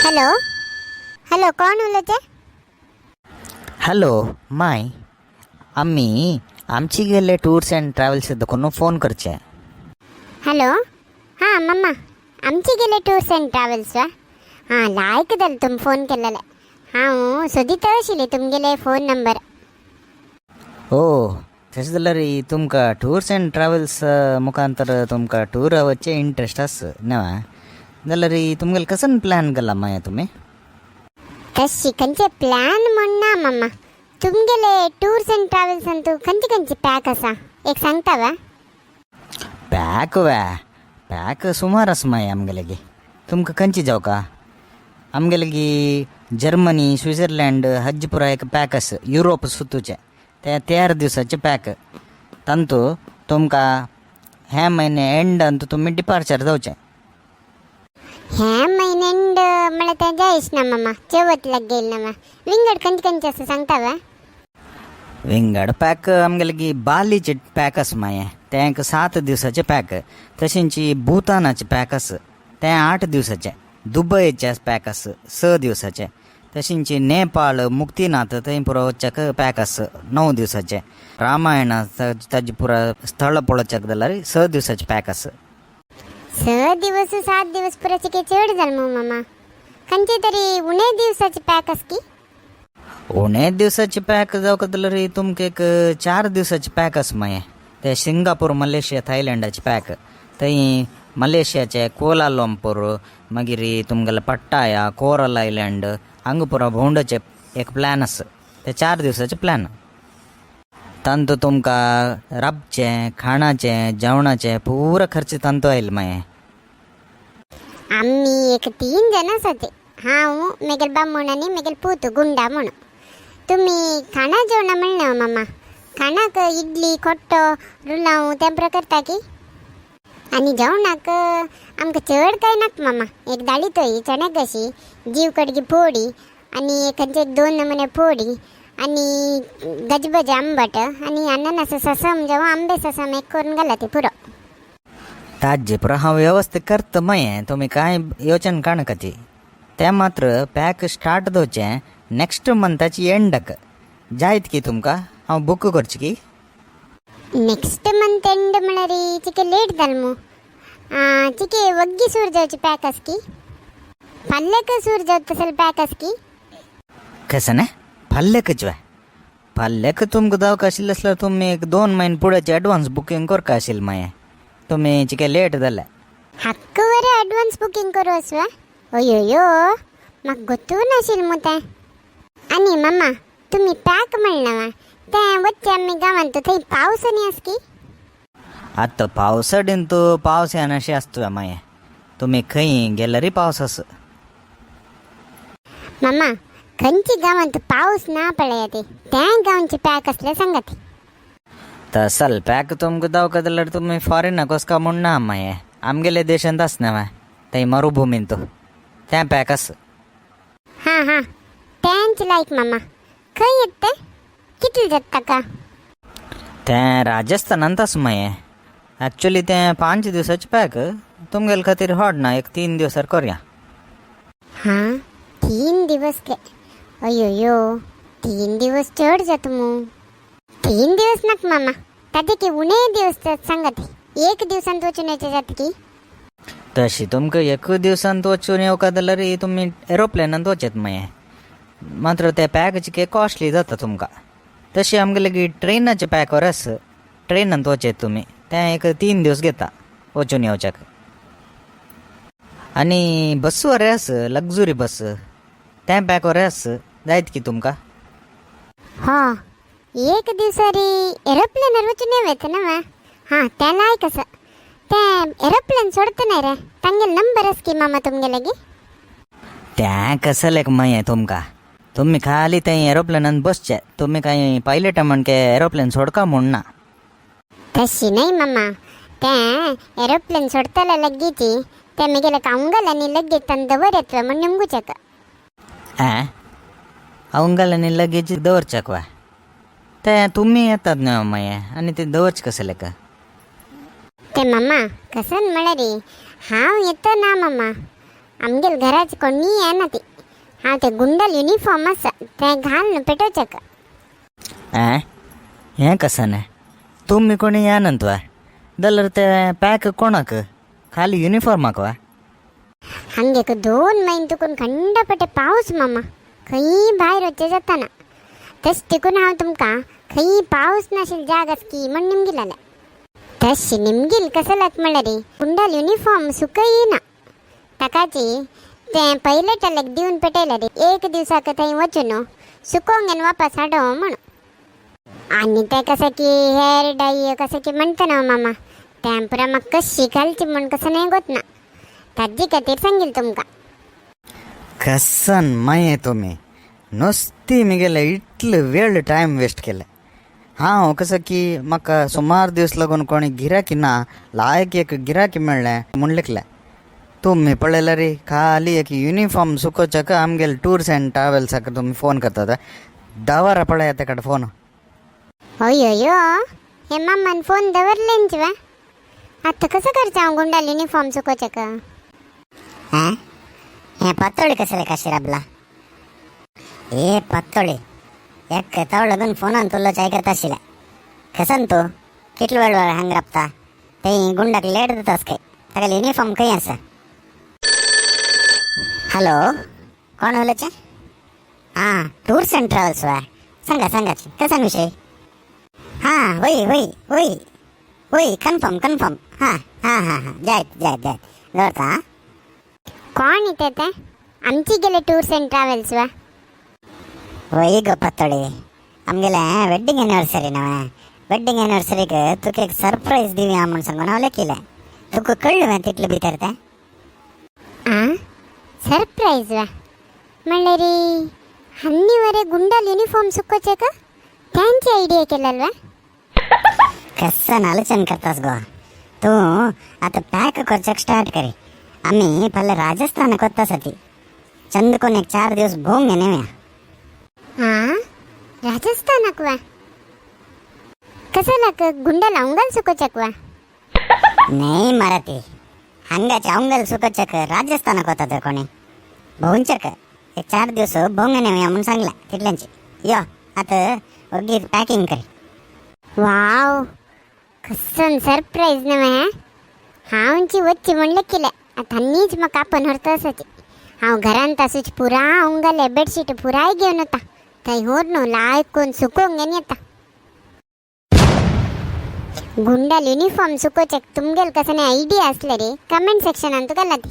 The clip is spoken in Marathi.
हॅलो हॅलो कोण उलयते? हॅलो माय आम्ही आमची गेले टूर्स अँड ट्रॅव्हल्स देखून फोन करचे. हॅलो हां मम्मा आमची गेले टूर्स अँड ट्रॅव्हल्स वा हां लायकदल तुम फोन केलेले हांव सोदीत आशिल्ली तुमगेले फोन नंबर. ओ तशें जाल्यार तुमकां टूर्स अँड ट्रॅव्हल्स मुखांतर तुमकां टूर वच्चे इंट्रस्ट आस न्हय जाल्यार तुमगेले कसन प्लॅन केला माय तुमी? तशी खंयचे प्लॅन म्हणना मम्मा तुमगेले टूर्स अँड ट्रॅव्हल्स तू खंयचे पॅक आसा एक सांगता वा? पॅक सुमार आसा माय आमगेले तुमकां खंयची जावका? आमगेले जर्मनी स्वित्झर्लंड हज पुरा एक पॅक आसा युरोप सुतूचे ते 13 दिवसाचे पॅक तांतू तुमकां हे म्हयने एंड अंतू तुमी डिपार्चर जावचे. हे म्हयन्यांड म्हळ्यार तें जायच ना मम्मा चवथ गेल ना विंगड खंयचे आसा सांगता वा? विंगड पॅक आमगेले बालीचे पॅक आसा माये ते 7 दिवसाचे पॅक तशेंची भूतानाचे पॅक आसा ते 8 दिवसाचे दुबयचे पॅक आसा 6 दिवसाचे तशेंची नेपाळ मुक्तीनाथ थंय पुरो वचच्याक पॅक आसा 9 दिवसाचे रामायण ताजे पुरा स्थळ पळोवच्याक जाल्यार 6 दिवसाचे पॅक आसा. 6 दिवस 7 दिवस पुराचे काही चड जाल मग मामा खंयचे तरी उणे दिवसाचे पॅक आस की? उणे दिवसाचे पॅक जावका जाल्यार तुमकां एक 4 दिवसाचे पॅक आसा माये ते सिंगापूर मलेशिया थायलंडाचे पॅक थंय मलेशियाचे कोलालंपूर मागीर तुमगेले पट्टाया कोरल आयलंड हांगा पुरो भोंवडोचे एक प्लॅन आसा ते 4 दिवसाचे प्लॅन तांतू तुमकां राबचे खाणाचे जेवणाचे पुरो खर्च तांतू आयले माये. आम्ही एक 3 जण आसा ते हांव मेगेल बामण आनी मेगेल पूत गुंडा म्हणून. तुम्ही खाणा जेवणा म्हणना मामा खाणाक इडली खोट्टो रुलाव तें पुरो करता की? आनी जेवणाक आमकां चड कांय नाका मामा एक दाळी तोय चण्या कशी जीव कडगी फोडी आनी खंयचे 2 नमुने फोडी आनी गजबज आंबट आनी अननस ससम जेव आंबे ससम एक करून घाला ते पुरो. ताजे पुरो हांव वेवस्था करता माये तुमी कांय योचना काणकाची ते मात्र पॅक स्टार्ट जावचे नेक्स्ट मंथाची एंडाक जायत की तुमकां हांव बूक करचें की? नेक्स्ट मंथ एंड म्हळ्यार चिके लेट जाल मू चिके वग्गी सूर जावची पॅक आस की? फाल्ल्याक सूर जावत तसले पॅक आस की? कशें फाल्ल्याकच वा फाल्ल्याक तुमकां जावका आशिल्लें आसल्यार तुमी एक 2 म्हयने फुडेंचे एडवान्स बुकींग करका आशिल्लें माये तुमी चिके लेट जालें. हक्क वरें एडवान्स बुकींग करूं वा? अयोयो म्हाका गोतूच नाशिल्लें मू तें. आनी मामा तुमी पॅक म्हणना वा तें वच्चे आमी गांवांत थंय पावस आनी आस की? आतां पावसाडेन तूं पावस येना अशें आसता माये तुमी खंय गेल्यारय पावस आसा. मामा खंयची गांवांत पावस ना पळया ते त्या गांवचे पॅक आसले सांगात. तसल पॅक तुमकां जावका जाल्यार तुमी फॉरेनाक वचका म्हूण ना माये आमगेले देशांत आसना वा थंय मरुभुमींत तें पॅक आसा. हां हां तेंच लायक मामा खंय येत ते कितले जाता ताका? तें राजस्थानांत आसा माये एक्चुअली तें 5 दिवसाचें पॅक तुमगेले खातीर व्हड ना एक 3 दिवसार करया. हां 3 दिवस के अयोयो 3 दिवस चड जाता मू. 3 दिवस नाका मामा ताजे की उणे दिवस सांगात 1 दिवसांत वचून येवचें जाता की? तशी तुमकां 1 दिवसांत वचून येवका जाल्यार तुमी एरोप्लेनांत वचेत माये मात्र ते पॅक चिके कॉस्टली जाता तुमकां. तशी आमगेले ट्रेनाचे पॅक वर आसा ट्रेनांत वचेत तुमी तें एक 3 दिवस घेता वचून येवच्याक. आनी बस वरें आसा लग्जुरी बस तें पॅक वरें आसा जायत की तुमकां? हो 1 दिवसारी एरोप्लेनार वचून येता ना वा हां तें लायक आसा. तें एरोप्लेन सोडता न्हय रे तांगेले नंबर आसा की मामा तुमगे लागी? तें कसलें माये तुमकां तुमी खाली थंय एरोप्लेनांत बसचे तुमी कांय पायलटा म्हण के एरोप्लेन सोडका म्हूण ना. तशी न्हय मामा तें एरोप्लेन सोडतले लगीची ते म्हगेले कावंगल आनी लगेच तांकां दवर येतवा म्हण निमगुच्याक. अवंगल आनी लगेज दवरच्याक वा तें तुमी येतात न्हय माये आनी ते दवरचे कसले का? ते मामा कसन म्हळ्यार हांव येता ना मामा आमगेल घराच कोणी येना ती हांव ते गुंडल युनिफॉर्म आसा तें घालून पेटोवचें हें कसन तुम्ही कोणी यानंत वा जाल्यार ते पॅक कोणाक खाली युनिफॉर्माक वा हंगेक 2 महिने तुकून खंडपटे पावस मामा खंय भायर वच्चें जाताना तश तिकून हांव तुमकां खंय पावस नाशिल्ली जाग आसकी म्हण निमगिलाले तश निमगील कसं लात म्हणल्यार रे गुंडल युनिफॉर्म सुकयना ताकाची तें पयलेटालेक दिवन पेटयलें रे 1 दिवसाक थंय वचून सुकोवंक आनी वापस हाडो म्हणून आनी तें कशें की हेर डाय कशें की म्हणटा न्हू मामा तें पुरा म्हाका कशी घालची म्हण कसं नाही गोतना ताजे खातीर सांगील तुमकां कसन माये तुम्ही नुस्ती मिगेले इतले वेळ टायम वेस्ट केले हांव कसं की म्हाका सुमार दीस लागून कोणी गिराकी ना लायक एक गिराकी मेळ्ळें म्हूण लिखलें तुम्ही पळयल्यार रे खाली एक युनिफॉर्म सुकोवच्याक आमगेले टूर्स अँड ट्रॅवल्साक तुमी फोन करतात दवरा पळया ते कडेन फोन अयो हे मामान फोन दवरलेंच वा आतां कसं करचें हांव गुंडाल युनिफॉर्म सुकोवचेक हे पत्तोळी कसले काशिराबला ए पत्तोळी एक ताव लागून फोनान तुला चाय करता आशिल्लें कसन तूं कितलो वेळ हांग राबता ते गुंडाक लेट जातास काय ताका युनिफॉर्म खंय आसा हॅलो कोण उलयचें हां टूर्स अँड ट्रॅवल्स वा सांगा कसान विशय हां वय कन्फर्म हां जायत दवरता हां कोण येते ते आमची गेले टूर्स अँड ट्रॅवल्स वा वय गो पत्तोळी आमगेले वेड्डिंग एनिवर्सरी नवे वेड्डिंग एनिवर्सरीक तुका एक सरप्राईज दिवया म्हूण सांगून हांव लेखिल्लें तुका कळ्ळें तितलें भितर तें सरप्राईज वा म्हणल्यार हन्नी वरे गुंडाल युनिफॉर्म सुकोवचेक त्यांची आयडिया केलेल वा कसन आलोचन करतास गो तूं आतां पॅक करचेक स्टार्ट करी आमी फाल्यां राजस्थानाक वता ती चंदकून एक 4 दिवस भोवंक नेवया राजस्थानाक वा कशालाक गुंडाल अवंगल सुकोवचेक वा नाही मराठी हांगाचे अवंगल सुकोवचेक राजस्थानाक वता तर कोणी भोंवचेक एक 4 दिवस भोवंक नेवया म्हूण सांगलें तितल्यांची यो आतां ओगीर पॅकींग कर वाव कसन सरप्राईज नवे हांवची वच्ची म्हणलें केलें आतां हन्नीच म्हाका आपण व्हरता आसाची हांव घरांत आसूच पुरा अवंगले बेडशीट पुराय घेवन वता थंय व्हरून लायकून सुकोवंक घेवन येता गुंडाल युनिफॉर्म सुकोवचेक तुमगेल कसं आयडिया असले रे कमेंट सेक्शनान तुका ती